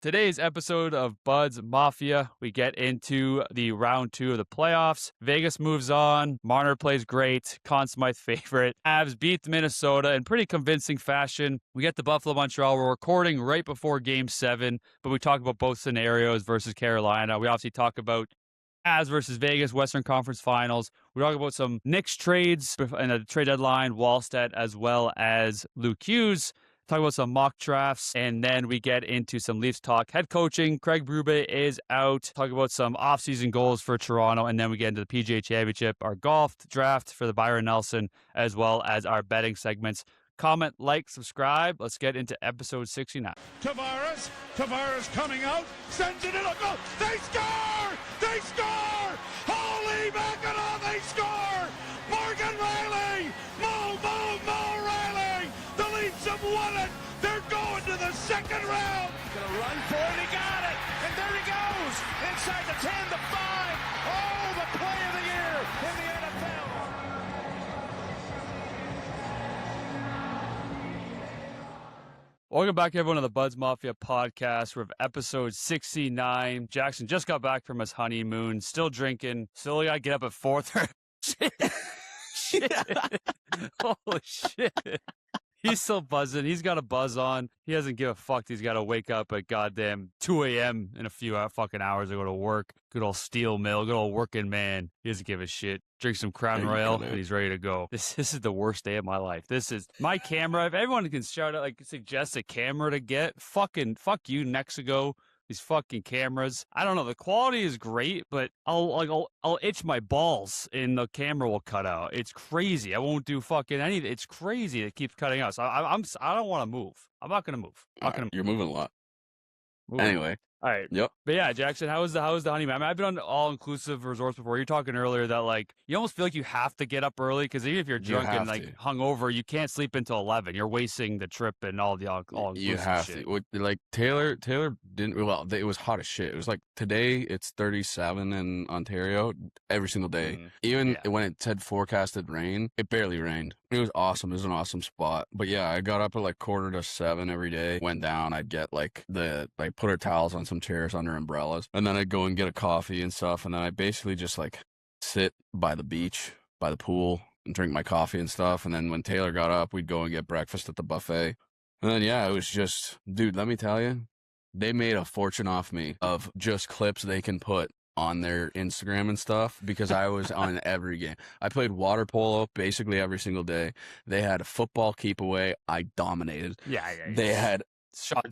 Today's episode of Buds Mafia, we get into the round 2 of the playoffs. Vegas moves on. Marner plays great. Conn Smythe favorite. Avs beat Minnesota in pretty convincing fashion. We get to Buffalo, Montreal. We're recording right before Game 7, but we talk about both scenarios versus Carolina. We obviously talk about Avs versus Vegas, Western Conference Finals. We talk about some Knicks trades and a trade deadline, Wallstedt, as well as Luke Hughes. Talk about some mock drafts, and then we get into some Leafs talk. Head coaching, Craig Berube is out. Talk about some offseason goals for Toronto, and then we get into the PGA Championship, our golf draft for the Byron Nelson, as well as our betting segments. Comment, like, subscribe. Let's get into episode 69. Tavares coming out, sends it in a goal. They score! They score! Holy MacKinnon, they score! Morgan Riley! Mo Riley! The Leafs have won it! They're going to the second round! Gonna run for it, he got it! And there he goes! Inside the 10, the 5! Oh, the play of the year in the NFL! Welcome back, everyone, to the Buds Mafia podcast. We're at episode 69. Jackson just got back from his honeymoon, still drinking, still got to get up at 4:30. Shit. Holy shit. He's still buzzing. He's got a buzz on. He doesn't give a fuck. He's got to wake up at goddamn 2 a.m. in a few fucking hours to go to work. Good old steel mill. Good old working man. He doesn't give a shit. Drink some Crown Royal, and he's ready to go. This is the worst day of my life. This is my camera. If everyone can shout out, suggest a camera to get, fuck you, Mexico. These fucking cameras. I don't know. The quality is great, but I'll itch my balls and the camera will cut out. It's crazy. I won't do fucking anything. It's crazy. It keeps cutting out. So I don't want to move. I'm not gonna move. You're moving a lot. Moving. Anyway. All right. Yep. But yeah, Jackson, how was the honeymoon? I mean, I've been on all-inclusive resorts before. You're talking earlier that, you almost feel like you have to get up early because even if you're drunk and, hungover, you can't sleep until 11. You're wasting the trip and all the all-inclusive You have shit. to. Taylor didn't, it was hot as shit. It was today it's 37 in Ontario every single day. Even when it said forecasted rain, it barely rained. It was awesome. It was an awesome spot. But yeah, I got up at 6:45 every day, went down. I'd get put our towels on some chairs under umbrellas, and then I'd go and get a coffee and stuff. And then I basically just sit by the beach, by the pool, and drink my coffee and stuff. And then when Taylor got up, we'd go and get breakfast at the buffet. And then, yeah, it was just, dude, let me tell you, they made a fortune off me of just clips they can put on their Instagram and stuff because I was on every game. I played water polo basically every single day. They had a football keep away. I dominated. Yeah. They had shot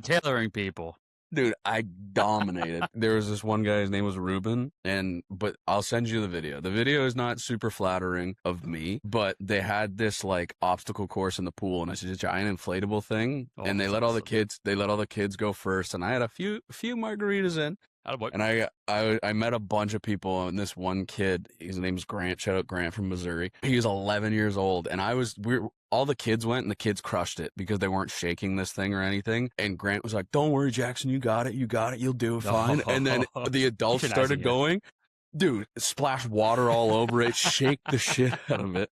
tailoring people. Dude, I dominated. There was this one guy, his name was Ruben, but I'll send you the video. The video is not super flattering of me, but they had this obstacle course in the pool, and it's just a giant inflatable thing, and they let all the kids go first, and I had a few margaritas in. And I met a bunch of people, and this one kid, his name's Grant. Shout out Grant from Missouri. He was 11 years old, and all the kids went, and the kids crushed it because they weren't shaking this thing or anything. And Grant was like, "Don't worry, Jackson, you got it, you'll do it fine." And then the adults started going, dude, splash water all over it, shake the shit out of it.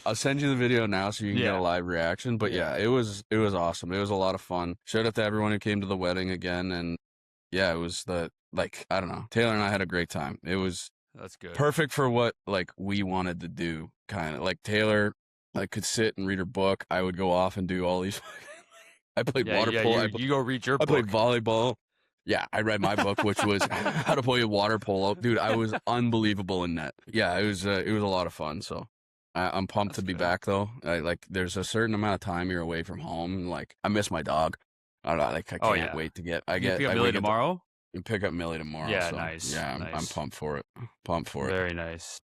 I'll send you the video now so you can get a live reaction. But yeah, it was awesome. It was a lot of fun. Shout out to everyone who came to the wedding again, and yeah, it was I don't know. Taylor and I had a great time. That's good. Perfect for what we wanted to do. Kind of Taylor could sit and read her book. I would go off and do all these. I played water polo. You go read your book. I played volleyball. Yeah, I read my book, which was how to play water polo. Dude, I was unbelievable in net. Yeah, it was a lot of fun. So I'm pumped to be back though. There's a certain amount of time you're away from home. I miss my dog. I don't know. I can't wait to get. Pick up Millie tomorrow. You pick up Millie tomorrow. Yeah, so, nice. Yeah, nice. I'm pumped for it. Very nice.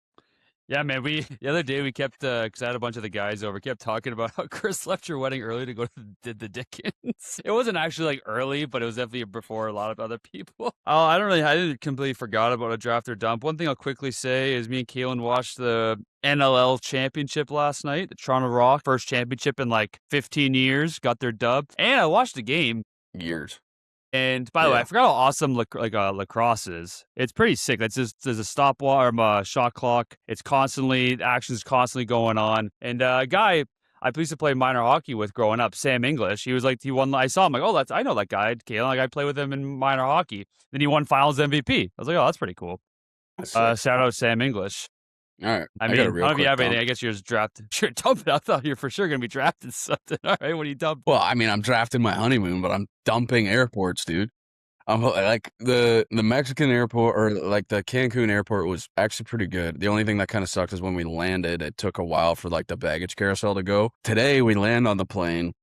Yeah, man. The other day we kept because I had a bunch of the guys over. Kept talking about how Chris left your wedding early to go to the Dickens. It wasn't actually early, but it was definitely before a lot of other people. I didn't completely forgot about a draft or dump. One thing I'll quickly say is me and Kaylin watched the NLL championship last night. The Toronto Rock first championship in 15 years, got their dub, and I watched the game. Years. And by the way, I forgot how awesome lacrosse is. It's pretty sick. There's a stopwatch, shot clock. Action's constantly going on. And guy, I used to play minor hockey with growing up, Sam English. He was like, I saw him like, oh, I know that guy, Kalen. Like I play with him in minor hockey. Then he won finals MVP. I was like, oh, that's pretty cool. Shout out Sam English. All right. I got a mean, I real don't know if you quick have anything. dump. I guess you're just drafted. You're dumping. I thought you're for sure going to be drafted something. All right, what are you dumping? Well, I mean, I'm drafting my honeymoon, but I'm dumping airports, dude. I'm like the Mexican airport or like the Cancun airport was actually pretty good. The only thing that kind of sucked is when we landed, it took a while for like the baggage carousel to go. Today we land on the plane.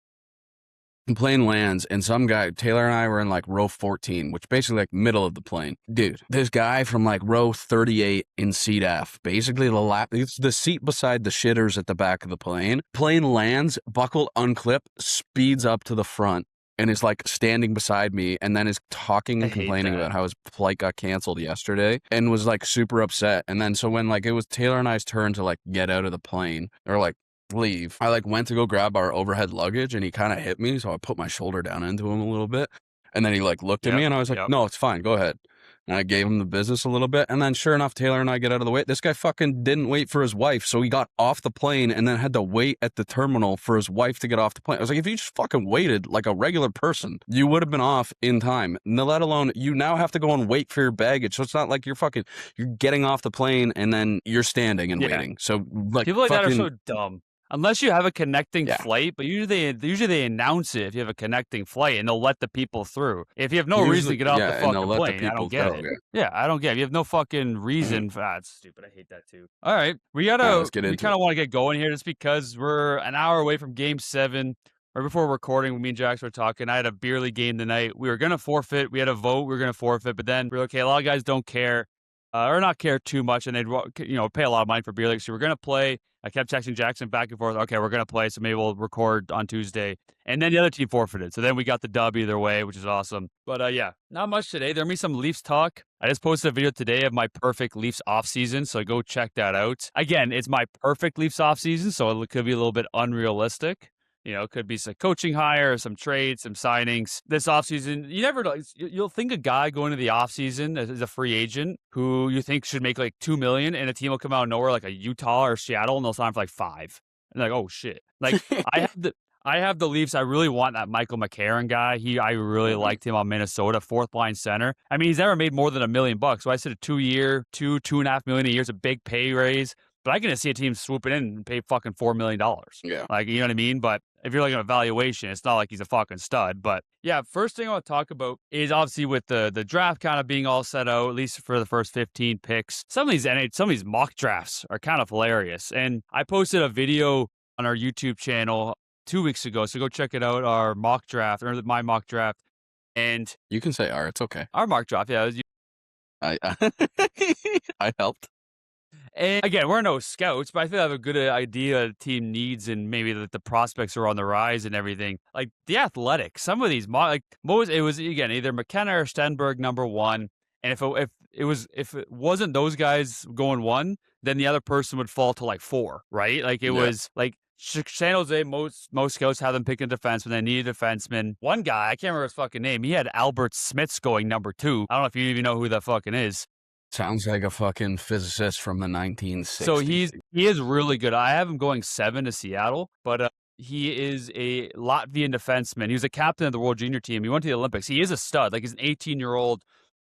The plane lands and some guy, Taylor and I were in like row 14, which basically like middle of the plane. Dude, this guy from like row 38 in seat F, basically it's the seat beside the shitters at the back of the plane. Plane lands, buckle unclip, speeds up to the front. And is like standing beside me and then is talking and complaining about how his flight got canceled yesterday and was like super upset. And then so when like it was Taylor and I's turn to like get out of the plane or like leave, I like went to go grab our overhead luggage and he kind of hit me. So I put my shoulder down into him a little bit. And then he like looked at me and I was like, no, it's fine. Go ahead. And I gave him the business a little bit. And then sure enough, Taylor and I get out of the way. This guy fucking didn't wait for his wife. So he got off the plane and then had to wait at the terminal for his wife to get off the plane. I was like, if you just fucking waited like a regular person, you would have been off in time. Let alone you now have to go and wait for your baggage. So it's not like you're getting off the plane and then you're standing and waiting. So like people like that are so dumb. Unless you have a connecting flight, but usually they announce it if you have a connecting flight and they'll let the people through. If you have no reason to get off the fucking plane, I don't get it. Yeah, I don't get it. You have no fucking reason. That's stupid. I hate that too. All right. We kind of want to get going here just because we're an hour away from Game 7. Right before recording, me and Jax were talking. I had a beer league game tonight. We were going to forfeit. We had a vote. We were going to forfeit, but then we were okay. A lot of guys don't care or not care too much, and they'd pay a lot of money for beer league. So we're going to play. I kept texting Jackson back and forth. Okay, we're going to play, so maybe we'll record on Tuesday. And then the other team forfeited. So then we got the dub either way, which is awesome. But yeah, not much today. There'll be some Leafs talk. I just posted a video today of my perfect Leafs offseason, so go check that out. Again, it's my perfect Leafs offseason, so it could be a little bit unrealistic. You know, it could be some coaching hire, some trades, some signings. This offseason, you never know. You'll think a guy going to the offseason as a free agent who you think should make like $2 million, and a team will come out of nowhere like a Utah or Seattle, and they'll sign for like $5 million. And like, oh shit! Like I have the Leafs. I really want that Michael McCarron guy. I really liked him on Minnesota, 4th line center. I mean, he's never made more than $1 million. So I said a 2-year, $2.5 million a year is a big pay raise. But I can just see a team swooping in and pay fucking $4 million. Yeah. Like, you know what I mean? But if you're looking at valuation, it's not like he's a fucking stud. But yeah, first thing I want to talk about is obviously with the draft kind of being all set out, at least for the first 15 picks. Some of these mock drafts are kind of hilarious. And I posted a video on our YouTube channel 2 weeks ago. So go check it out, our mock draft, or my mock draft. And you can say it's okay. Our mock draft, yeah. I helped. And again, we're no scouts, but I think I have a good idea the team needs and maybe that the prospects are on the rise and everything. Like the Athletic, some of these, it was again either McKenna or Stenberg number 1. And if it wasn't those guys going 1, then the other person would fall to like 4, right? Like it was like San Jose. Most scouts have them picking a defenseman. They need a defenseman. One guy, I can't remember his fucking name. He had Albert Smits going number 2. I don't know if you even know who that fucking is. Sounds like a fucking physicist from the 1960s. So he is really good. I have him going 7 to Seattle, but he is a Latvian defenseman. He was a captain of the World Junior team. He went to the Olympics. He is a stud. Like he's an 18-year-old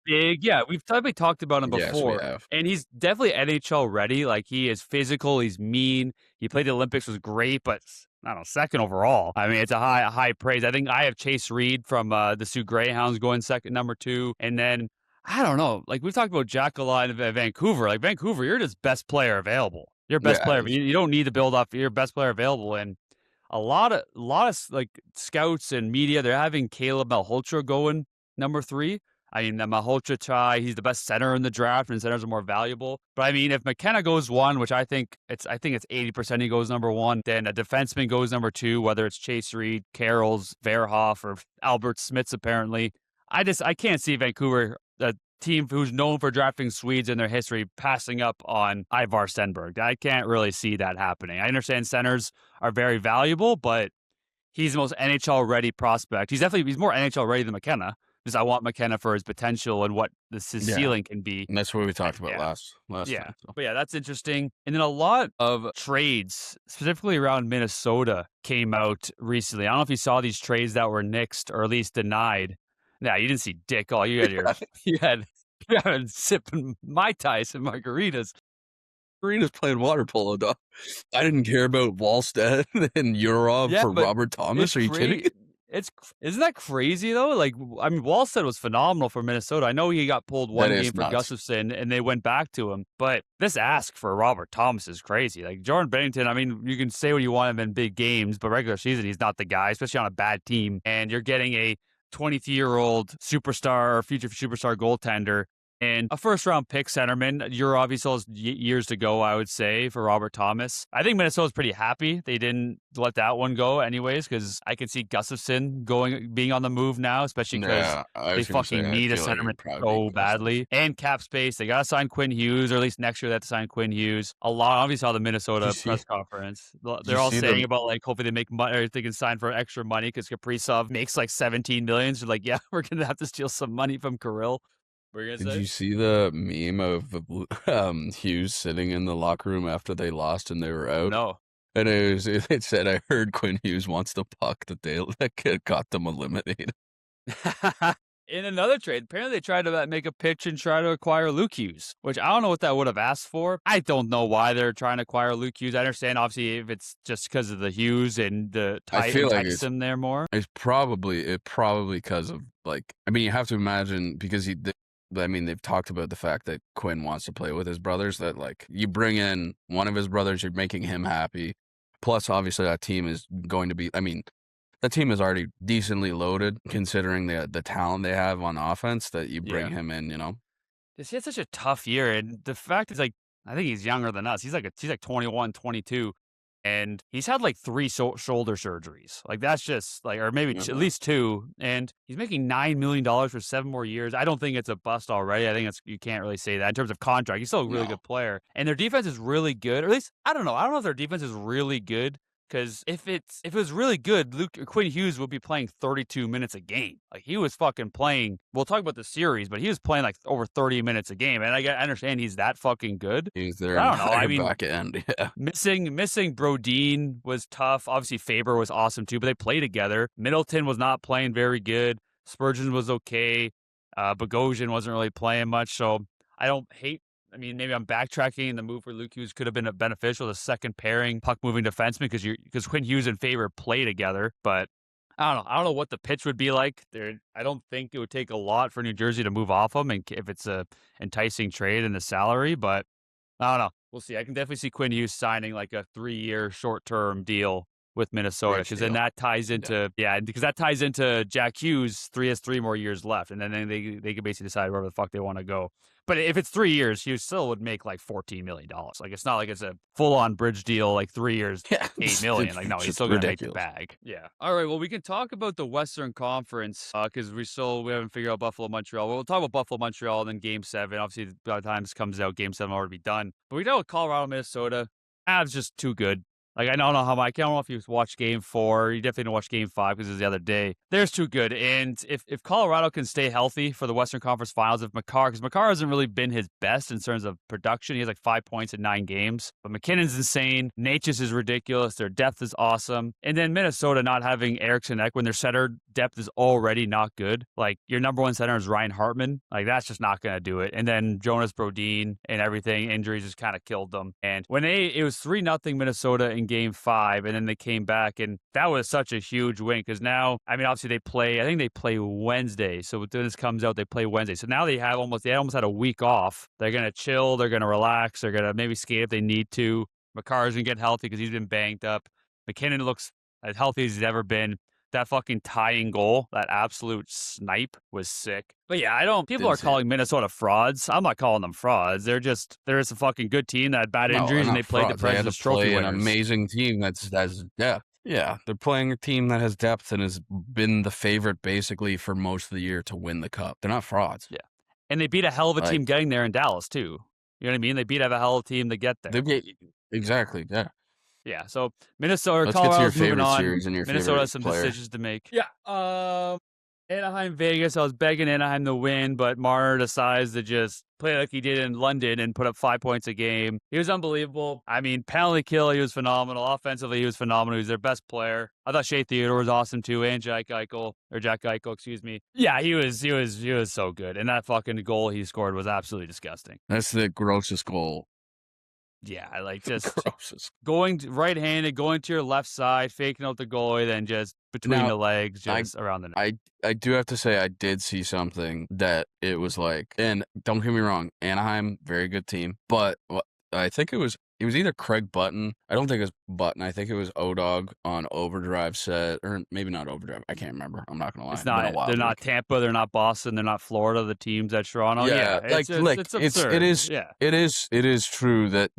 big. Yeah, we've probably talked about him before. Yes, we have. And he's definitely NHL ready. Like he is physical. He's mean. He played the Olympics, was great, but I don't know, 2nd overall. I mean, it's a high praise. I think I have Chase Reed from the Sioux Greyhounds going 2nd, number 2, and then. I don't know. Like we've talked about Jack a lot in Vancouver. Like Vancouver, you're just best player available. You're best player. You don't need to build up. You're best player available. And a lot of like scouts and media, they're having Caleb Malhotra going number 3. I mean, the Malhotra try. He's the best center in the draft, and centers are more valuable. But I mean, if McKenna goes 1, which I think it's 80% he goes number 1, then a defenseman goes number 2, whether it's Chase Reed, Carroll's, Verhoff, or Albert Smits. Apparently, I can't see Vancouver, a team who's known for drafting Swedes in their history, passing up on Ivar Stenberg. I can't really see that happening. I understand centers are very valuable, but he's the most NHL ready prospect. He's more NHL ready than McKenna. because I want MacKinnon for his potential and what his ceiling can be. And that's what we talked about last Yeah. time. So. But yeah, that's interesting. And then a lot of trades, specifically around Minnesota, came out recently. I don't know if you saw these trades that were nixed or at least denied. Nah, you didn't see dick all. You had sipping Mai Tais and margaritas. Marina's playing water polo, dog. I didn't care about Wallstead and Yurov for Robert Thomas. Are you kidding? Isn't that crazy though? Like, I mean, Wallstead was phenomenal for Minnesota. I know he got pulled one game for Gustafsson, and they went back to him. But this ask for Robert Thomas is crazy. Like Jordan Bennington, I mean, you can say what you want of him in big games, but regular season, he's not the guy, especially on a bad team. And you're getting a 23-year-old superstar or future superstar goaltender and a first-round pick centerman. You're obviously has years to go, I would say, for Robert Thomas. I think Minnesota's pretty happy they didn't let that one go anyways, because I can see Gustafsson being on the move now, especially because they fucking need a centerman so badly. And cap space. They got to sign Quinn Hughes, or at least next year they have to sign Quinn Hughes. A lot, obviously, saw the Minnesota press conference. They're all saying about, like, hopefully they make money, or they can sign for extra money because Kaprizov makes like $17 million. So, like, yeah, we're going to have to steal some money from Carle. Did you see the meme of Hughes sitting in the locker room after they lost and they were out? No. And it said, I heard Quinn Hughes wants the puck that got them eliminated. In another trade, apparently they tried to make a pitch and try to acquire Luke Hughes, which I don't know what that would have asked for. I don't know why they're trying to acquire Luke Hughes. I understand, obviously, if it's just because of the Hughes and the entice him there more. It's probably because of, like, I mean, you have to imagine, because they've talked about the fact that Quinn wants to play with his brothers, that, like, you bring in one of his brothers, you're making him happy. Plus, obviously, that team is going to be, I mean, that team is already decently loaded, considering the talent they have on offense, that you bring him in, you know? He had such a tough year, and the fact is, like, I think he's younger than us. He's like 21, 22. And he's had like 3 shoulder surgeries. Like, that's just like, or maybe at least 2. And he's making $9 million for 7 more years. I don't think it's a bust already. I think you can't really say that in terms of contract. He's still a really good player. And their defense is really good. Or at least, I don't know. I don't know if their defense is really good. Because if it was really good, Quinn Hughes would be playing 32 minutes a game. Like, he was fucking playing. We'll talk about the series, but he was playing like over 30 minutes a game. And I understand he's that fucking good. He's there. I don't know. I mean, back end. Yeah. Missing Brodin was tough. Obviously, Faber was awesome too, but they play together. Middleton was not playing very good. Spurgeon was okay. Bogosian wasn't really playing much. So I don't hate. I mean, maybe I'm backtracking. The move for Luke Hughes could have been beneficial. The second pairing puck-moving defenseman, because Quinn Hughes and Faber play together. But I don't know. I don't know what the pitch would be like. I don't think it would take a lot for New Jersey to move off him, and if it's a enticing trade and the salary. But I don't know. We'll see. I can definitely see Quinn Hughes signing like a 3-year short-term deal with Minnesota, because then that ties into because that ties into Jack Hughes. Has 3 more years left, and then they can basically decide wherever the fuck they want to go. But if it's 3 years, Hughes still would make like $14 million. Like, it's not like it's a full-on bridge deal, like 3 years, $8 million. Like, no, he's still going to make the bag. Yeah. All right. Well, we can talk about the Western Conference because we haven't figured out Buffalo Montreal. We'll talk about Buffalo Montreal and then Game 7. Obviously, by the time this comes out, Game 7 will already be done. But we know with Colorado, Minnesota, it's just too good. Like, I don't know if you watched Game 4. You definitely didn't watch Game 5 because it was the other day. They're too good. And if Colorado can stay healthy for the Western Conference Finals, because Makar hasn't really been his best in terms of production. He has like 5 points in 9 games. But MacKinnon's insane. Natchez is ridiculous. Their depth is awesome. And then Minnesota not having Eriksson Ek when their center depth is already not good. Like, your number 1 center is Ryan Hartman. Like, that's just not going to do it. And then Jonas Brodin and everything, injuries just kind of killed them. And when it was 3-0 Minnesota in Game 5, and then they came back, and that was such a huge win, because now, I mean, obviously they play Wednesday. So when this comes out, they play Wednesday. So now they almost had a week off. They're going to chill. They're going to relax. They're going to maybe skate if they need to. Makar's going to get healthy because he's been banged up. MacKinnon looks as healthy as he's ever been. That fucking tying goal, that absolute snipe, was sick. But yeah, people are calling Minnesota frauds. I'm not calling them frauds. They're just a fucking good team that had bad injuries, and they played the President's Trophy winners. An amazing team that's depth. Yeah, they're playing a team that has depth and has been the favorite basically for most of the year to win the cup. They're not frauds. Yeah, and they beat a hell of a team getting there in Dallas too. You know what I mean? They beat a hell of a team to get there. Exactly. Yeah. Yeah, so Minnesota, Let's Colorado's get to your moving favorite on. series and your Minnesota favorite has some player. decisions to make. Yeah, Anaheim, Vegas. I was begging Anaheim to win, but Marner decides to just play like he did in London and put up 5 points a game. He was unbelievable. I mean, penalty kill, he was phenomenal. Offensively, he was phenomenal. He was their best player. I thought Shea Theodore was awesome too, and Jack Eichel, excuse me. Yeah, he was so good. And that fucking goal he scored was absolutely disgusting. That's the grossest goal. Yeah, like just going right-handed, going to your left side, faking out the goalie, then just between the legs, just around the net. I do have to say I did see something that it was like, and don't get me wrong, Anaheim, very good team, but I think it was either Craig Button. I don't think it was Button. I think it was O-Dog on Overdrive set, or maybe not Overdrive. I can't remember. I'm not gonna lie. It's not. They're not Tampa. They're not Boston. They're not Florida. The teams at Toronto. Yeah, it's absurd. It is true that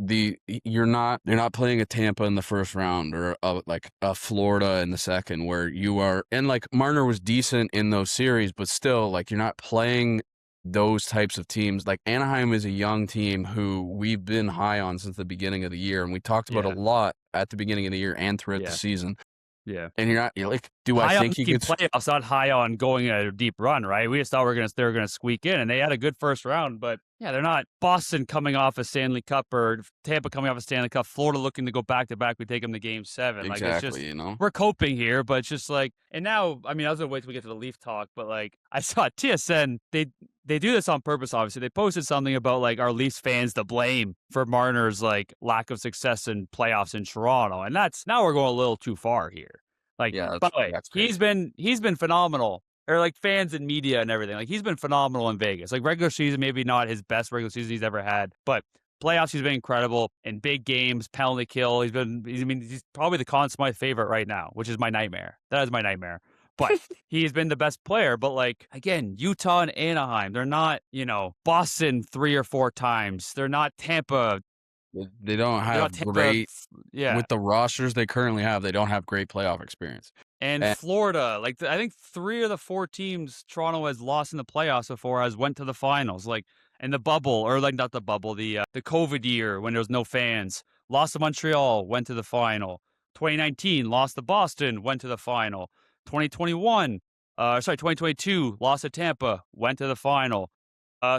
you're not playing a Tampa in the first round or like a Florida in the second, where you are. And like Marner was decent in those series, but still, like you're not playing those types of teams. Like Anaheim is a young team who we've been high on since the beginning of the year, and we talked about a lot at the beginning of the year and throughout the season. Yeah, and you're like, do I think he could playoffs? Not high on going a deep run, right? We just thought they were gonna squeak in, and they had a good first round, but yeah, they're not Boston coming off a Stanley Cup or Tampa coming off a Stanley Cup. Florida looking to go back to back. We take them to Game 7. Exactly, like it's just, we're coping here, but it's just like, and now, I mean, I was gonna wait till we get to the Leaf talk, but like I saw TSN, they do this on purpose. Obviously, they posted something about like our Leafs fans to blame for Marner's like lack of success in playoffs in Toronto, and now we're going a little too far here. Like, by the way, he's been phenomenal, or like fans and media and everything. Like, he's been phenomenal in Vegas. Like, regular season, maybe not his best regular season he's ever had, but playoffs, he's been incredible. In big games, penalty kill, he's probably the Conn Smythe favorite right now, which is my nightmare. That is my nightmare. But he's been the best player. But like, again, Utah and Anaheim, they're not, Boston 3 or 4 times. They're not Tampa. They don't have great, with the rosters they currently have, they don't have great playoff experience. And Florida, like I think 3 of the 4 teams Toronto has lost in the playoffs before went to the finals. Like in the bubble, or like not the bubble, the COVID year when there was no fans. Lost to Montreal, went to the final. 2019, lost to Boston, went to the final. 2022, lost to Tampa, went to the final. 2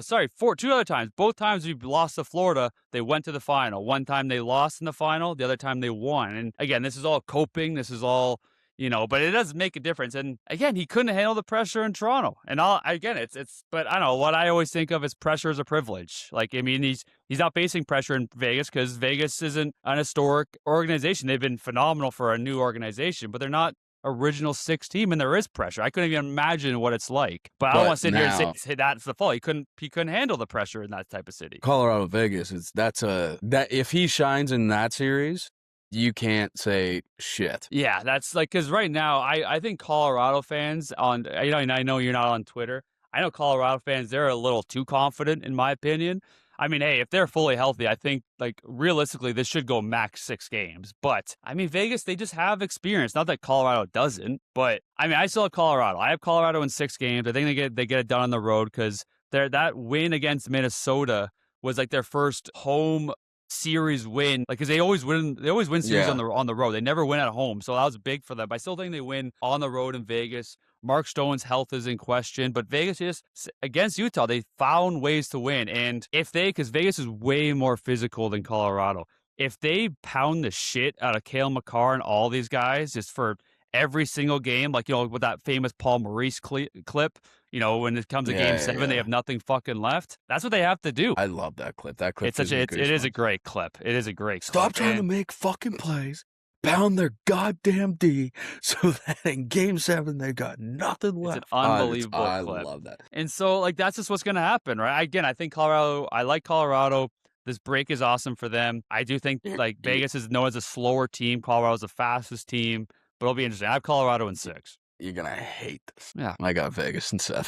other times. Both times we lost to Florida, they went to the final. One time they lost in the final, the other time they won. And again, this is all coping. This is all, but it does make a difference. And again, he couldn't handle the pressure in Toronto. And but I don't know, what I always think of as pressure is a privilege. Like, I mean, he's not facing pressure in Vegas because Vegas isn't an historic organization. They've been phenomenal for a new organization, but they're not original 6 team, and there is pressure. I couldn't even imagine what it's like. But I don't want to sit here and say that's the fault. He couldn't handle the pressure in that type of city. Colorado, Vegas, that if he shines in that series, you can't say shit. Yeah, that's like, because right now I think Colorado fans and I know you're not on Twitter. I know Colorado fans, they're a little too confident in my opinion. I mean, hey, if they're fully healthy, I think, like, realistically, this should go max 6 games. But, I mean, Vegas, they just have experience. Not that Colorado doesn't, but, I mean, I still have Colorado. I have Colorado in 6 games. I think they get it done on the road because that win against Minnesota was, like, their first home series win. Like, because they always win series on the road. They never win at home, so that was big for them. But I still think they win on the road in Vegas. Mark Stone's health is in question, but Vegas against Utah, they found ways to win. And because Vegas is way more physical than Colorado, if they pound the shit out of Cale Makar and all these guys just for every single game, like, with that famous Paul Maurice clip, when it comes to Game 7, they have nothing fucking left. That's what they have to do. I love that clip. That clip it is a great clip. It is a great clip. Stop trying to make fucking plays. Pound their goddamn D so that in Game 7 they got nothing left. It's an unbelievable clip. I love that. And so, like, that's just what's going to happen, right? Again, I think Colorado, I like Colorado. This break is awesome for them. I do think, like, Vegas is known as a slower team. Colorado's the fastest team, but it'll be interesting. I have Colorado in 6. You're going to hate this. Yeah. I got Vegas in 7.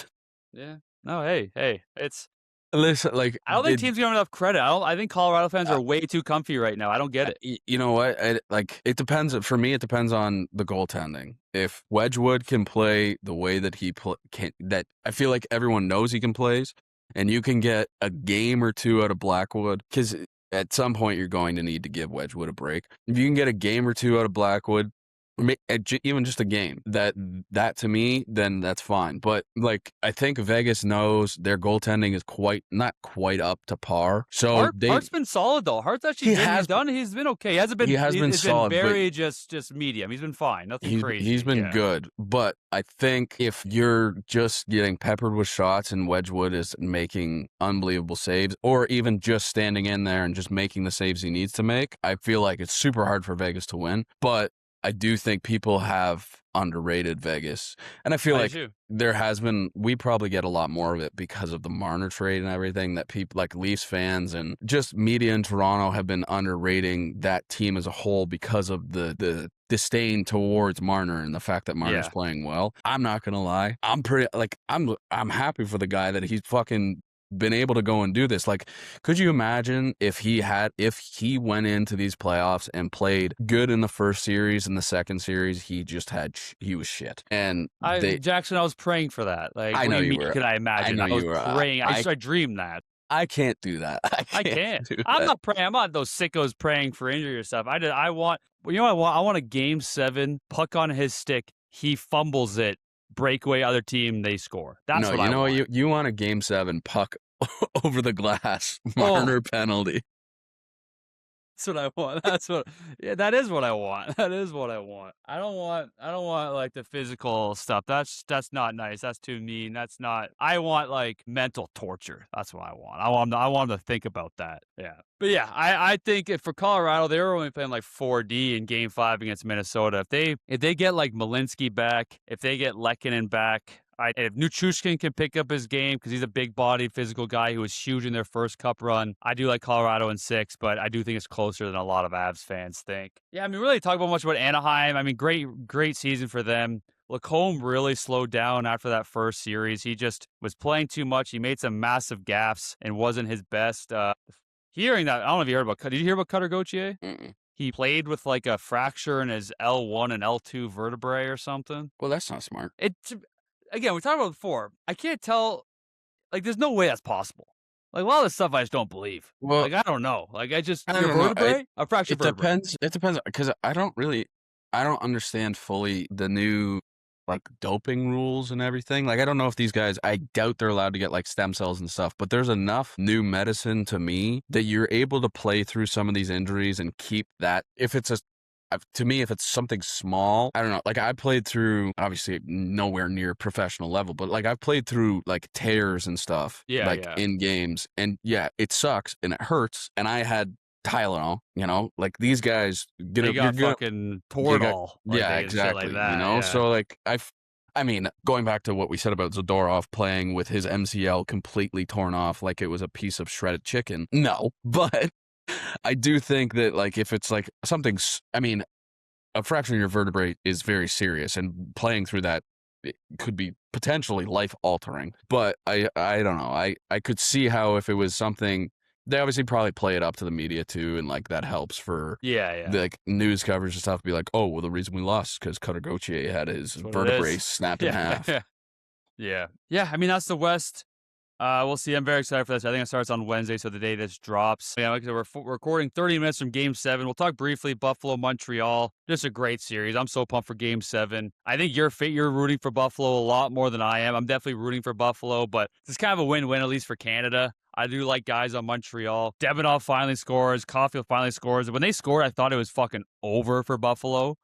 Yeah. No, hey, it's... Listen, like, I don't think teams give enough credit. I think Colorado fans are way too comfy right now. I don't get it. You know what? It depends. For me, it depends on the goaltending. If Wedgwood can play the way that that I feel like everyone knows he can play, and you can get a game or 2 out of Blackwood, because at some point you're going to need to give Wedgwood a break. If you can get a game or 2 out of Blackwood, even just a game that to me, then that's fine. But like, I think Vegas knows their goaltending is not quite up to par. So Hart's been solid though. Hart's actually he's been okay. He hasn't been. He's solid, been very just medium. He's been fine. Nothing crazy. He's been good. But I think if you're just getting peppered with shots and Wedgwood is making unbelievable saves, or even just standing in there and just making the saves he needs to make, I feel like it's super hard for Vegas to win. But I do think people have underrated Vegas. And I feel there has been, we probably get a lot more of it because of the Marner trade and everything, that people like Leafs fans and just media in Toronto have been underrating that team as a whole because of the disdain towards Marner and the fact that Marner's playing well. I'm not going to lie. I'm happy for the guy that he's fucking been able to go and do this. Like, could you imagine if he went into these playoffs and played good in the first series and the second series, he was shit. And Jackson, I was praying for that. Like, I know you were. Could I imagine? I was praying. I dreamed that. I can't do that. I can't. I'm not praying. I'm not those sickos praying for injury or stuff. I want a game 7 puck on his stick. He fumbles it. Breakaway other team, they score. That's what I want. You want a game 7 puck over the glass, Marner penalty. That's what I want. That is what I want. That is what I want. I don't want like the physical stuff. That's not nice. That's too mean. I want like mental torture. That's what I want. I want them to think about that. Yeah. But yeah, I think if for Colorado, they were only playing like 4D in Game 5 against Minnesota. If they get like Malinsky back, if they get MacKinnon back, if Nichushkin can pick up his game because he's a big-bodied, physical guy who was huge in their first cup run, I do like Colorado in 6, but I do think it's closer than a lot of Avs fans think. Yeah, I mean, really talk about much about Anaheim. I mean, great season for them. Lacombe really slowed down after that first series. He just was playing too much. He made some massive gaffes and wasn't his best. Hearing that, I don't know if you heard about. Did you hear about Cutter Gauthier? Mm-mm. He played with like a fracture in his L1 and L2 vertebrae or something. Well, that's not smart. Again, we talked about it before. I can't tell. Like, there's no way that's possible. Like, a lot of this stuff I just don't believe. Well, like, I don't know. Like, I don't know. A fractured vertebrae. It depends because I don't understand fully the new like doping rules and everything. Like, I don't know if these guys, I doubt they're allowed to get like stem cells and stuff, but there's enough new medicine to me that you're able to play through some of these injuries and keep that. If it's something small, I don't know. Like, I played through, obviously nowhere near professional level, but like I've played through like tears and stuff, in games, and it sucks and it hurts. And I had Tylenol, like these guys got fucking Toradol. Exactly. Like that, So like I mean, going back to what we said about Zadorov playing with his MCL completely torn off like it was a piece of shredded chicken. No, but I do think that like if it's like something, I mean, a fracture in your vertebrae is very serious, and playing through that, it could be potentially life altering. But I don't know. I could see how if it was something. They obviously probably play it up to the media too, and like that helps for the like news coverage and stuff. Be like, oh well, the reason we lost because Cutter Gauthier had his vertebrae snapped in half. Yeah. I mean, that's the West. We'll see. I'm very excited for this. I think it starts on Wednesday, so the day this drops. Yeah, like we're recording 30 minutes from Game 7. We'll talk briefly Buffalo, Montreal. Just a great series. I'm so pumped for Game 7. I think you're rooting for Buffalo a lot more than I am. I'm definitely rooting for Buffalo, but it's kind of a win-win, at least for Canada. I do like guys on Montreal. Debenov finally scores. Caufield finally scores. When they scored, I thought it was fucking over for Buffalo.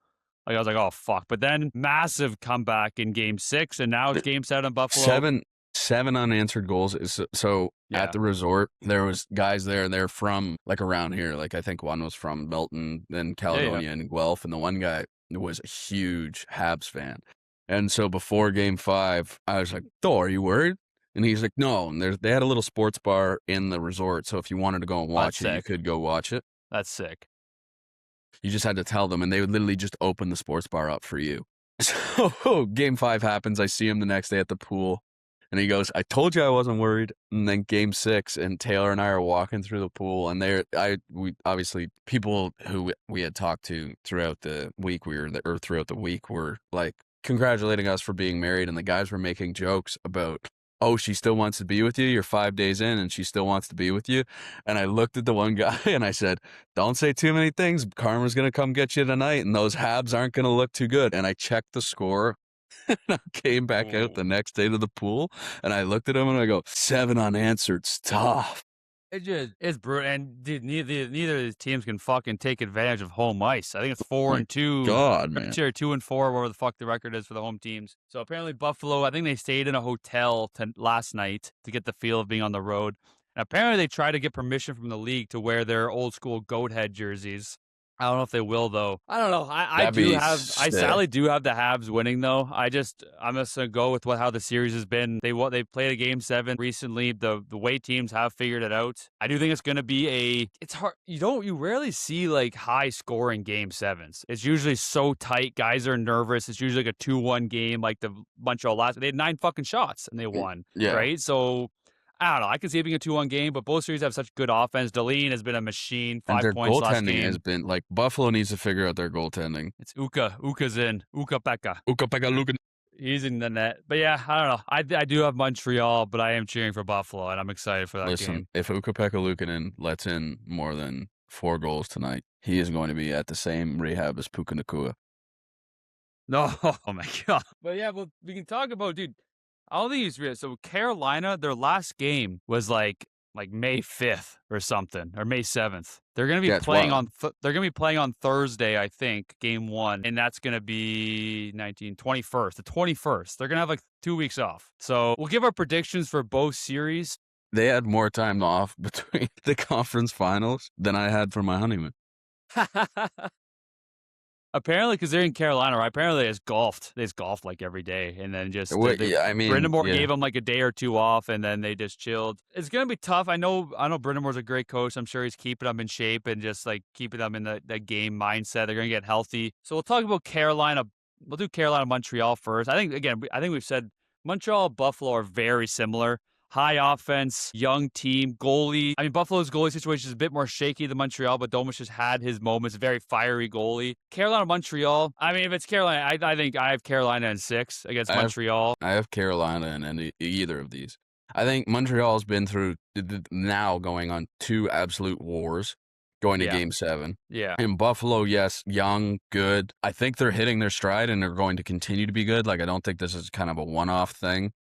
Like, I was like, oh, fuck. But then massive comeback in Game 6, and now it's Game 7 Buffalo. Seven unanswered goals. At the resort, there was guys there. They're from like around here. Like I think one was from Milton, then Caledonia and Guelph, and the one guy was a huge Habs fan. And so before Game 5, I was like, "Oh, are you worried?" And he's like, "No." And they had a little sports bar in the resort, so if you wanted to go and watch it, you could go watch it. That's sick. You just had to tell them, and they would literally just open the sports bar up for you. So Game 5 happens. I see him the next day at the pool. And he goes, I told you I wasn't worried. And then Game 6, and Taylor and I are walking through the pool, and we obviously people who we had talked to throughout the week were like congratulating us for being married, and the guys were making jokes about oh, she still wants to be with you. You're 5 days in and she still wants to be with you. And I looked at the one guy and I said, don't say too many things. Karma's going to come get you tonight and those Habs aren't going to look too good. And I checked the score. And I came back out the next day to the pool and I looked at him and I go, 7 unanswered stuff. It's brutal, and dude, neither of these teams can fucking take advantage of home ice. I think it's 4-2. God, man. 2-4, whatever the fuck the record is for the home teams. So apparently Buffalo, I think they stayed in a hotel last night to get the feel of being on the road. And apparently they tried to get permission from the league to wear their old school goat head jerseys. I don't know if they will though. I don't know. I sadly do have the Habs winning though. I'm just gonna go with how the series has been. They played a game 7 recently. The way teams have figured it out. I do think it's gonna be it's hard. You rarely see like high scoring game 7s. It's usually so tight. Guys are nervous. It's usually like a 2-1 game like the Montreal last. They had 9 fucking shots and they won. Yeah. Right. So I don't know. I can see it being a 2-1 game, but both series have such good offense. Dahlin has been a machine. 5 and their points last goaltending game. has been like Buffalo needs to figure out their goaltending. It's Uka. Uka's in. Uka-Pekka. Luka. He's in the net. But yeah, I don't know. I do have Montreal, but I am cheering for Buffalo, and I'm excited for that game. If Ukko-Pekka Luukkonen lets in more than 4 goals tonight, he is going to be at the same rehab as Puka Nacua. No, oh my God. But yeah, well, we can talk about, dude, all these. So Carolina, their last game was like May 5th or something, or May 7th. They're going to be playing they're going to be playing on Thursday, I think, game 1, and that's going to be 21st, the 21st. They're going to have like 2 weeks off. So we'll give our predictions for both series. They had more time off between the conference finals than I had for my honeymoon. Apparently, because they're in Carolina, right? Apparently, they just golfed. They just golfed like every day, and then just Brind'Amour gave them like a day or 2 off, and then they just chilled. It's gonna be tough. I know Brind'Amour's a great coach. I'm sure he's keeping them in shape and just like keeping them in the game mindset. They're gonna get healthy. So we'll talk about Carolina. We'll do Carolina, Montreal first. I think we've said Montreal, Buffalo are very similar. High offense, young team, goalie. I mean, Buffalo's goalie situation is a bit more shaky than Montreal, but Domas just had his moments. Very fiery goalie. Carolina, Montreal. I mean, if it's Carolina, I think I have Carolina in 6 against Montreal. I have Carolina in either of these. I think Montreal's been through now going on 2 absolute wars. Going to game 7. Yeah. In Buffalo, yes, young, good. I think they're hitting their stride and they're going to continue to be good. Like, I don't think this is kind of a one-off thing.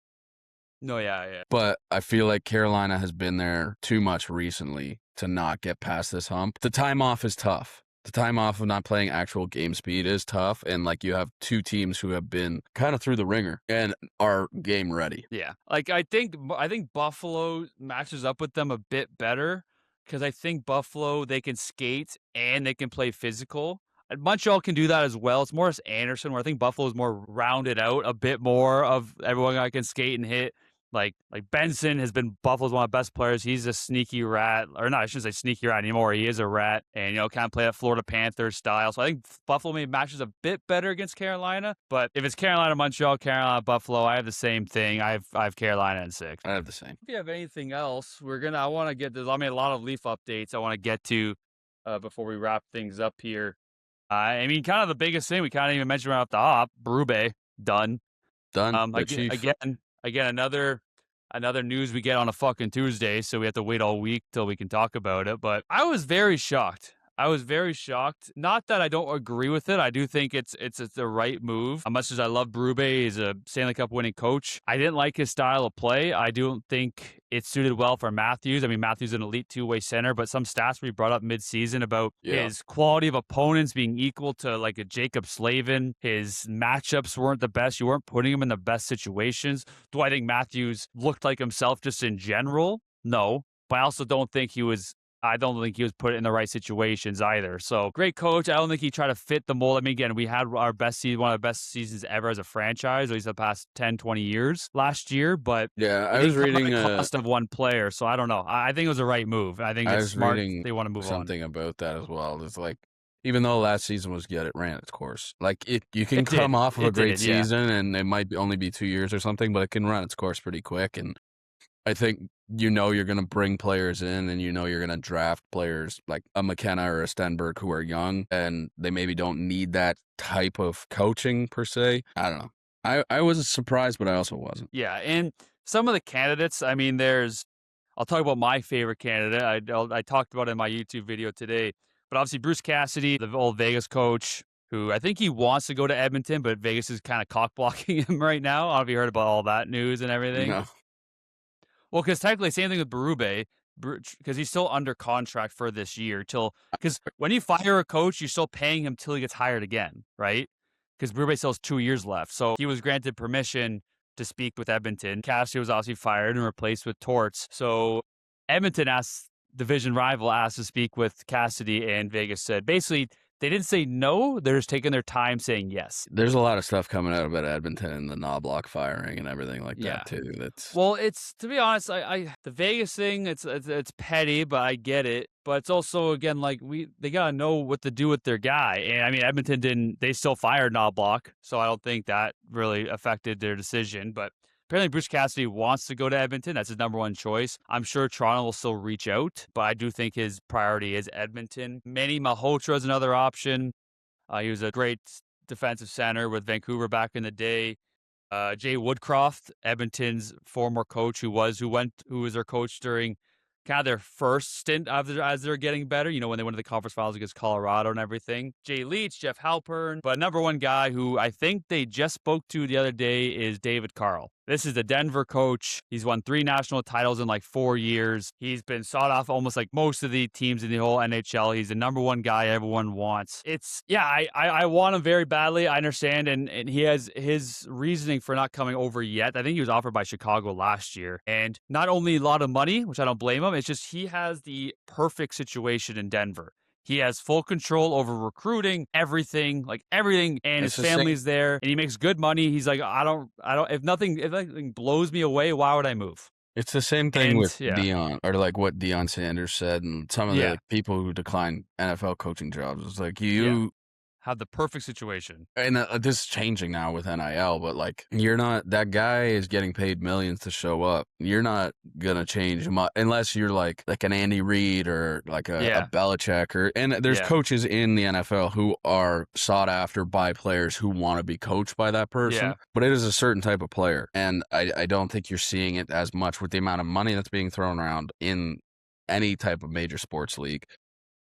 No, yeah. But I feel like Carolina has been there too much recently to not get past this hump. The time off is tough. The time off of not playing actual game speed is tough. And like you have 2 teams who have been kind of through the ringer and are game ready. Yeah. Like I think Buffalo matches up with them a bit better because I think Buffalo, they can skate and they can play physical. And Montreal can do that as well. It's more as Anderson, where I think Buffalo is more rounded out a bit more of everyone that can skate and hit. Like Benson has been Buffalo's one of the best players. He's a sneaky rat, or not, I shouldn't say sneaky rat anymore. He is a rat, and kind of play that Florida Panthers style. So I think Buffalo maybe matches a bit better against Carolina. But if it's Carolina, Montreal, Carolina, Buffalo, I have the same thing. I have Carolina in 6. I have the same. If you have anything else, I want to get this. I mean, a lot of Leaf updates I want to get to before we wrap things up here. I mean, kind of the biggest thing we kind of even mentioned right off the hop, Berube, done. Again, another news we get on a fucking Tuesday, so we have to wait all week till we can talk about it. But I was very shocked. Not that I don't agree with it. I do think it's the right move. As much as I love Berube, he's a Stanley Cup winning coach. I didn't like his style of play. I don't think it suited well for Matthews. I mean, Matthews is an elite 2-way center, but some stats we brought up mid-season about his quality of opponents being equal to like a Jacob Slavin. His matchups weren't the best. You weren't putting him in the best situations. Do I think Matthews looked like himself just in general? No, but I also don't think he was put in the right situations either. So great coach. I don't think he tried to fit the mold. I mean, again, we had our best season, one of the best seasons ever as a franchise, at least the past 10, 20 years last year. But yeah, I was reading the cost of one player. So I don't know. I think it was the right move. I think it's smart. They want to move something about that as well. It's like, even though last season was good, it ran its course. Like you can come off of a great season and it might only be 2 years or something, but it can run its course pretty quick. And I think you're going to bring players in and you're going to draft players like a McKenna or a Stenberg who are young and they maybe don't need that type of coaching per se. I don't know. I was surprised, but I also wasn't. Yeah, and some of the candidates, I mean, I'll talk about my favorite candidate. I talked about it in my YouTube video today, but obviously Bruce Cassidy, the old Vegas coach, who I think he wants to go to Edmonton, but Vegas is kind of cock blocking him right now. I don't know if you heard about all that news and everything. No. Well, because technically, same thing with Berube, because he's still under contract for this year. Because when you fire a coach, you're still paying him till he gets hired again, right? Because Berube still has 2 years left. So he was granted permission to speak with Edmonton. Cassidy was obviously fired and replaced with Torts. So Edmonton division rival asked to speak with Cassidy, and Vegas said basically they didn't say no. They're just taking their time saying yes. There's a lot of stuff coming out about Edmonton and the Knobloch firing and everything like that too. Well, it's, to be honest, the Vegas thing, it's petty, but I get it. But it's also, again, like they gotta know what to do with their guy. And I mean, Edmonton they still fired Knobloch, so I don't think that really affected their decision. But apparently Bruce Cassidy wants to go to Edmonton. That's his number one choice. I'm sure Toronto will still reach out, but I do think his priority is Edmonton. Manny Malhotra is another option. He was a great defensive center with Vancouver back in the day. Jay Woodcroft, Edmonton's former coach, who was their coach during kind of their first stint as they're getting better, when they went to the conference finals against Colorado and everything. Jay Leach, Jeff Halpern, but number one guy who I think they just spoke to the other day is David Carle. This is the Denver coach. He's won 3 national titles in like 4 years. He's been sought off almost like most of the teams in the whole NHL. He's the number one guy everyone wants. I want him very badly. I understand. And he has his reasoning for not coming over yet. I think he was offered by Chicago last year. And not only a lot of money, which I don't blame him, it's just he has the perfect situation in Denver. He has full control over recruiting, everything, and his family's there, and he makes good money. He's like, if nothing blows me away, why would I move? It's the same thing with Deion, or like what Deion Sanders said, and some of the people who decline NFL coaching jobs. It's like have the perfect situation. And this is changing now with NIL, but like that guy is getting paid millions to show up. You're not going to change much unless you're like an Andy Reid or like a Belichick and there's coaches in the NFL who are sought after by players who want to be coached by that person, but it is a certain type of player. And I don't think you're seeing it as much with the amount of money that's being thrown around in any type of major sports league.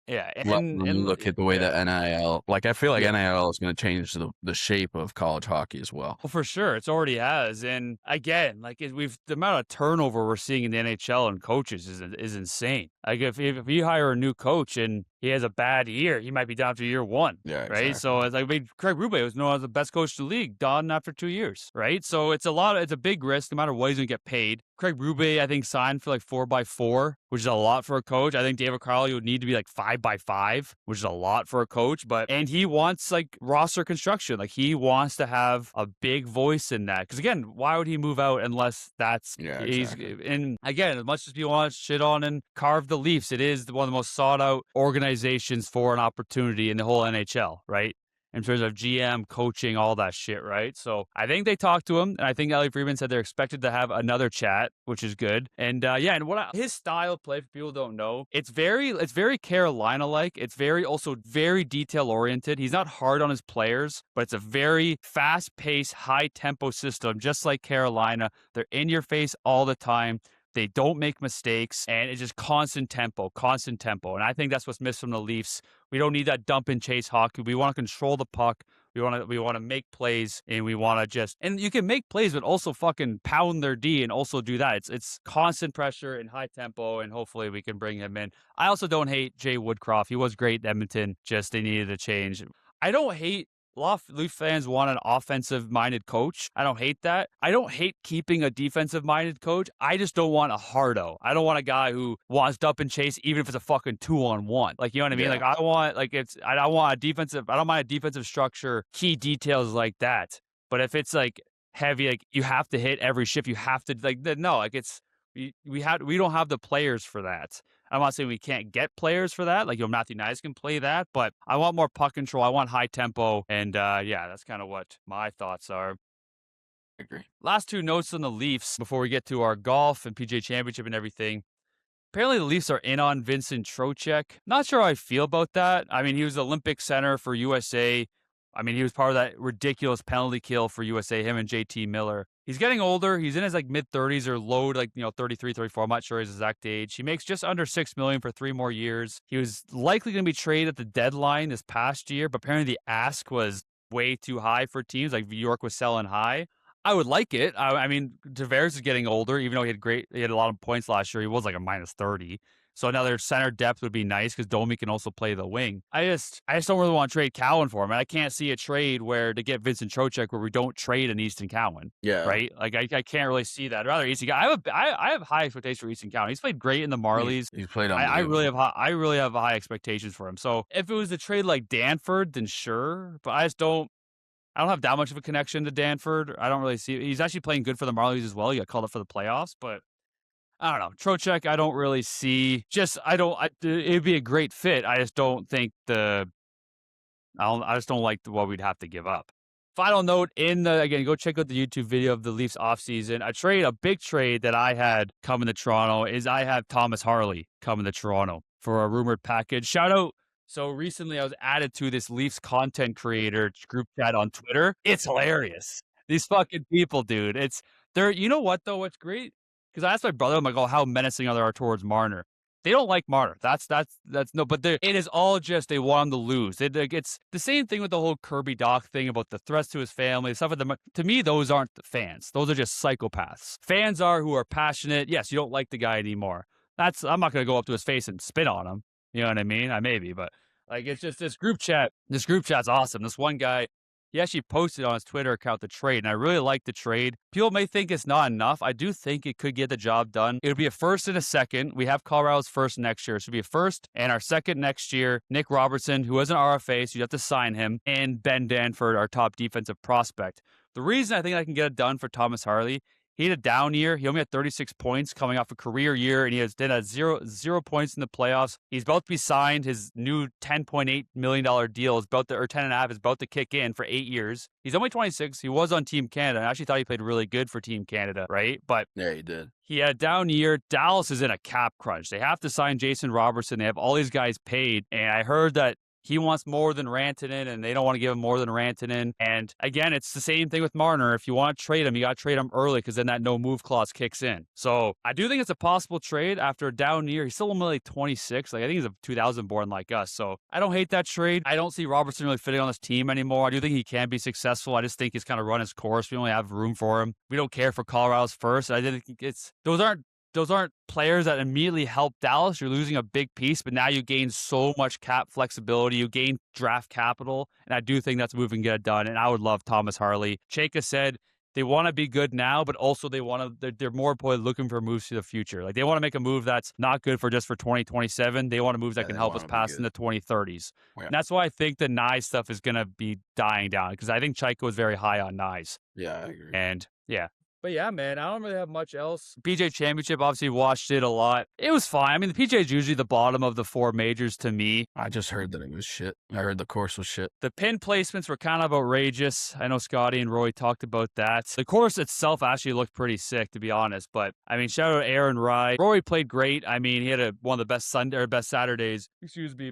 Yeah, and look at the way that NIL, I feel like NIL is going to change the shape of college hockey as well. Well, for sure, it already has. And again, the amount of turnover we're seeing in the NHL and coaches is insane. Like if you hire a new coach and he has a bad year, he might be down to year 1. Yeah, right. Exactly. So it's like Craig Berube was known as the best coach in the league, done after 2 years. Right. So it's a big risk, no matter what he's going to get paid. Craig Berube, I think, signed for 4x4, which is a lot for a coach. I think David Carle would need to be 5x5, which is a lot for a coach. And he wants roster construction. He wants to have a big voice in that. Because again, why would he move out unless that's and again, as much as people want to shit on and carve the Leafs, it is one of the most sought out organizations for an opportunity in the whole NHL, right? In terms of GM, coaching, all that shit, right? So I think they talked to him, and I think Ellie Friedman said they're expected to have another chat, which is good. And his style of play, for people who don't know, it's very Carolina-like. It's also very detail-oriented. He's not hard on his players, but it's a very fast-paced, high-tempo system, just like Carolina. They're in your face all the time. They don't make mistakes, and it's just constant tempo. And I think that's what's missed from the Leafs. We don't need that dump and chase hockey. We want to control the puck. We want to make plays, and we want to and you can make plays, but also fucking pound their D and also do that. It's constant pressure and high tempo, and hopefully we can bring him in. I also don't hate Jay Woodcroft. He was great in Edmonton. Just they needed a change. I don't hate. A lot of Leaf fans want an offensive-minded coach. I don't hate that. I don't hate keeping a defensive-minded coach. I just don't want a hardo. I don't want a guy who wants dump and chase, even if it's a fucking 2-on-1. You know what I mean? I want a defensive. I don't mind a defensive structure, key details like that. But if it's heavy, you have to hit every shift. You have to we don't have the players for that. I'm not saying we can't get players for that. Matthew Knies can play that, but I want more puck control. I want high tempo. And that's kind of what my thoughts are. I agree. Last 2 notes on the Leafs before we get to our golf and PGA Championship and everything. Apparently the Leafs are in on Vincent Trocheck. Not sure how I feel about that. I mean, he was the Olympic center for USA. I mean, he was part of that ridiculous penalty kill for USA, him and JT Miller. He's getting older. He's in his like mid-30s or low, like 33, 34. I'm not sure his exact age. He makes just under $6 million for 3 more years. He was likely going to be traded at the deadline this past year, but apparently the ask was way too high for teams. Like New York was selling high. I would like it. I mean, Tavares is getting older, even though he had a lot of points last year. He was like a -30. So another center depth would be nice because Domi can also play the wing. I just don't really want to trade Cowan for him. And I can't see a trade where to get Vincent Trocheck where we don't trade an Easton Cowan. Yeah. Right? Like I can't really see that. I'd rather Easton Cowan. I have high expectations for Easton Cowan. He's played great in the Marlies. He's played I really unbelievable. have high expectations for him. So if it was a trade like Danford, then sure. But I don't have that much of a connection to Danford. I don't really see. He's actually playing good for the Marlies as well. He got called up for the playoffs, but I don't know. Trocheck, I don't really see. It'd be a great fit. I just don't think I just don't like what we'd have to give up. Final note again, go check out the YouTube video of the Leafs offseason. A big trade that I had coming to Toronto is I have Thomas Harley coming to Toronto for a rumored package. Shout out. So recently I was added to this Leafs content creator group chat on Twitter. It's hilarious. These fucking people, dude. You know what though? What's great? Because I asked my brother, I'm like, oh, how menacing are they towards Marner? They don't like Marner. But it is all just they want him to lose. It's the same thing with the whole Kirby Doc thing about the threats to his family, stuff with them. To me, those aren't the fans. Those are just psychopaths. Fans are who are passionate. Yes, you don't like the guy anymore. I'm not going to go up to his face and spit on him. You know what I mean? I maybe, but like it's just this group chat. This group chat's awesome. This one guy, he actually posted on his Twitter account the trade, and I really like the trade. People may think it's not enough. I do think it could get the job done. It would be a first and a second. We have Colorado's first next year. So it would be a first and our second next year. Nick Robertson, who is an RFA, so you have to sign him, and Ben Danford, our top defensive prospect. The reason I think I can get it done for Thomas Harley, he had a down year. He only had 36 points coming off a career year, and he had zero points in the playoffs. He's about to be signed. His new $10.8 million deal is or $10.5 is about to kick in for 8 years. He's only 26. He was on Team Canada. I actually thought he played really good for Team Canada, right? But yeah, he did. He had a down year. Dallas is in a cap crunch. They have to sign Jason Robertson. They have all these guys paid, and I heard that he wants more than Rantanen, and they don't want to give him more than Rantanen. And again, it's the same thing with Marner. If you want to trade him, you got to trade him early because then that no-move clause kicks in. So I do think it's a possible trade after a down year. He's still only like 26. Like I think he's a 2000 born like us. So I don't hate that trade. I don't see Robertson really fitting on this team anymore. I do think he can be successful. I just think he's kind of run his course. We only have room for him. We don't care for Colorado's first. I think those aren't players that immediately help Dallas. You're losing a big piece, but now you gain so much cap flexibility. You gain draft capital, and I do think that's a move and get it done, and I would love Thomas Harley. Chayka said they want to be good now, but also they're more importantly looking for moves to the future. Like they want to make a move that's not good for just for 2027. They want a move that can help us pass in the 2030s. Yeah. And that's why I think the Nye stuff is going to be dying down because I think Chayka was very high on Nyes. Yeah, I agree. And yeah. But yeah, man, I don't really have much else. PJ Championship, obviously watched it a lot. It was fine. I mean, the PGA is usually the bottom of the 4 majors to me. I just heard that it was shit. I heard the course was shit. The pin placements were kind of outrageous. I know Scotty and Roy talked about that. The course itself actually looked pretty sick, to be honest. But, I mean, shout out to Aaron Rye. Roy played great. I mean, he had one of the best Saturdays,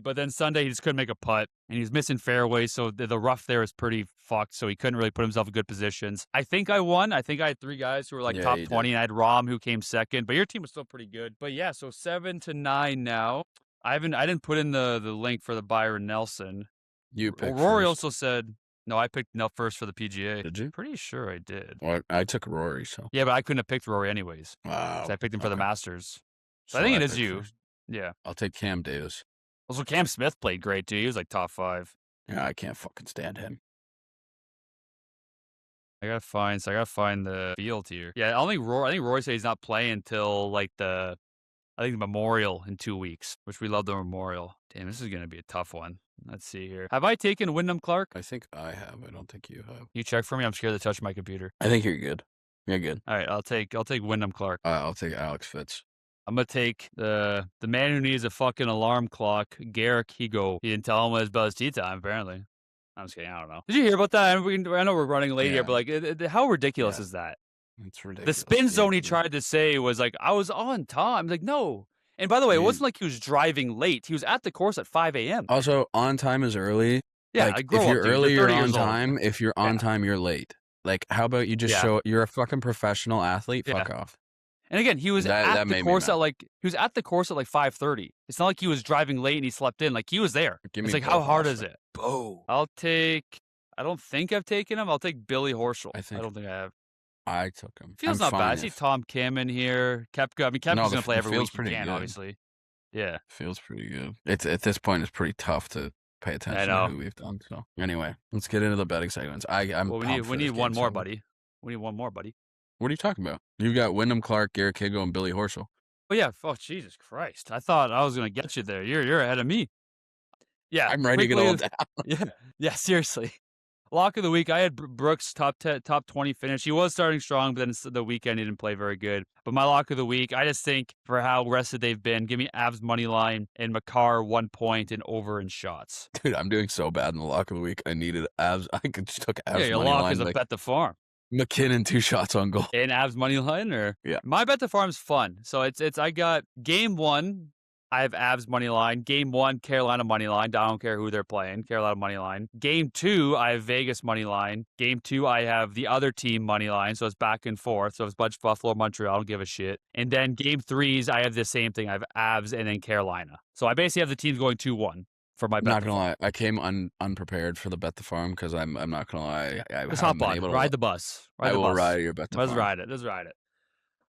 but then Sunday he just couldn't make a putt. And he's missing fairways, so the rough there is pretty fucked, so he couldn't really put himself in good positions. I think I won. I think I had 3 guys who were like top 20, and I had Rom who came second, but your team was still pretty good. But yeah, so 7-9 now. I didn't put in the link for the Byron Nelson. You picked Rory first. also said, no, I picked first for the PGA. Did you? Pretty sure I did. Well, I took Rory, so. Yeah, but I couldn't have picked Rory anyways. Wow. So I picked him for the Masters. So I think it is you. First. Yeah. I'll take Cam Davis. Also, Cam Smith played great, too. He was like top 5. Yeah, I can't fucking stand him. I gotta find the field here. Yeah, I think Roy said he's not playing until like the Memorial in 2 weeks, which we love the Memorial. Damn, this is gonna be a tough one. Let's see here. Have I taken Wyndham Clark? I think I have. I don't think you have. You check for me. I'm scared to touch my computer. I think you're good. You're good. All right, I'll take Wyndham Clark. I'll take Alex Fitz. I'm gonna take the man who needs a fucking alarm clock, Garrick Higo. He didn't tell him about his tee time, apparently. I'm just kidding. I don't know. Did you hear about that? I know we're running late here, but like, how ridiculous is that? It's ridiculous. The spin zone he tried to say was like, I was on time. Like, no. And by the way, it wasn't like he was driving late. He was at the course at 5 a.m. Also, on time is early. Yeah, like, if you're early, you're on time. If you're on time, you're late. Like, how about you just show you're a fucking professional athlete? Fuck off. And again, he was at the course at like 5:30. It's not like he was driving late and he slept in. Like he was there. It's like, how hard is it? Boom. I don't think I've taken him. I'll take Billy Horschel. I don't think I have. I took him. Feels not bad. I see Tom Kim in here. Kepka. I mean, Kepka's going to play every week he can, obviously. Yeah. Feels pretty good. It's at this point, it's pretty tough to pay attention to who we've done. So anyway, let's get into the betting segments. We need one more, buddy. We need one more, buddy. What are you talking about? You've got Wyndham Clark, Garrett Kigo, and Billy Horschel. Oh yeah. Oh Jesus Christ! I thought I was going to get you there. You're ahead of me. Yeah, I'm writing it all down. Yeah. Seriously. Lock of the week, I had Brooks top 20 finish. He was starting strong, but then the weekend he didn't play very good. But my lock of the week, I just think for how rested they've been, give me Avs money line and Makar 1 point and over in shots. Dude, I'm doing so bad in the lock of the week. I needed Avs. I just took Avs money line. Yeah, your lock is a bet the farm. MacKinnon 2 shots on goal. And Avs money line, or my bet the farm's fun. So it's I got game 1. I have Avs money line. Game 1, Carolina money line. I don't care who they're playing. Carolina money line. Game 2, I have Vegas money line. Game 2, I have the other team money line. So it's back and forth. So it's Buffalo, Montreal. I don't give a shit. And then game 3s, I have the same thing. I have Avs and then Carolina. So I basically have the teams going 2-1 for my bet. I'm not gonna lie. I came unprepared for the bet the farm because I'm not gonna lie. Let's hop on. Ride the bus. I will ride your bet the farm. Let's ride it.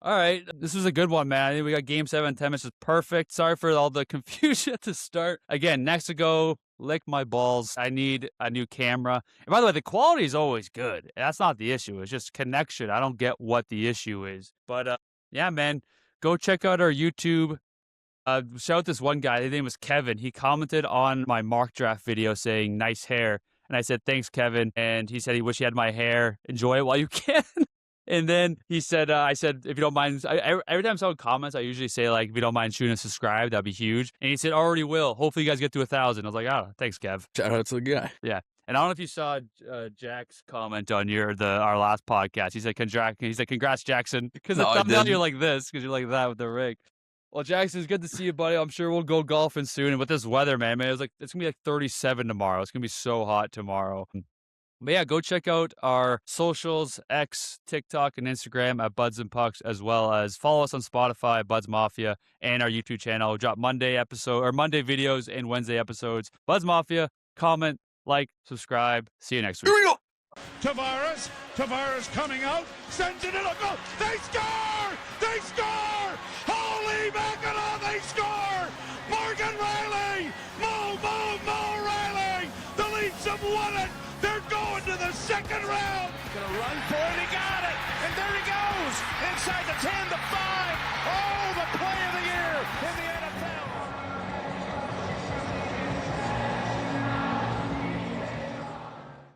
All right, this was a good one, man. I think we got game 7 in 10 minutes. Is perfect. Sorry for all the confusion at the start. Again, next to go, lick my balls. I need a new camera. And by the way, the quality is always good. That's not the issue. It's just connection. I don't get what the issue is. But yeah, man, go check out our YouTube. Shout out this one guy. His name was Kevin. He commented on my mock draft video saying, nice hair. And I said, thanks, Kevin. And he said he wished he had my hair. Enjoy it while you can. And then he said, I said, if you don't mind, every time someone comments, I usually say, like, if you don't mind shooting a subscribe, that'd be huge. And he said, already will. Hopefully you guys get to 1,000. I was like, oh, thanks, Kev. Shout out to the guy. Yeah. And I don't know if you saw Jack's comment on our last podcast. He said, congrats, Jackson. Because the thumbnail, you're like this, because you're like that with the rig. Well, Jackson, it's good to see you, buddy. I'm sure we'll go golfing soon. And with this weather, man, it's going to be like 37 tomorrow. It's going to be so hot tomorrow. But yeah, go check out our socials, X, TikTok, and Instagram at Buds and Pucks, as well as follow us on Spotify, Buds Mafia, and our YouTube channel. We drop Monday videos and Wednesday episodes. Buds Mafia, comment, like, subscribe. See you next week. Here we go. Tavares coming out, sends it in a goal. They score! They score! Holy MacKinnon, they score! Morgan Riley! Mo Riley! The Leafs have won it! They're going to the second round. Gonna run for it. He got it. And there he goes. Inside the 10, the 5. Oh, the play of the year in the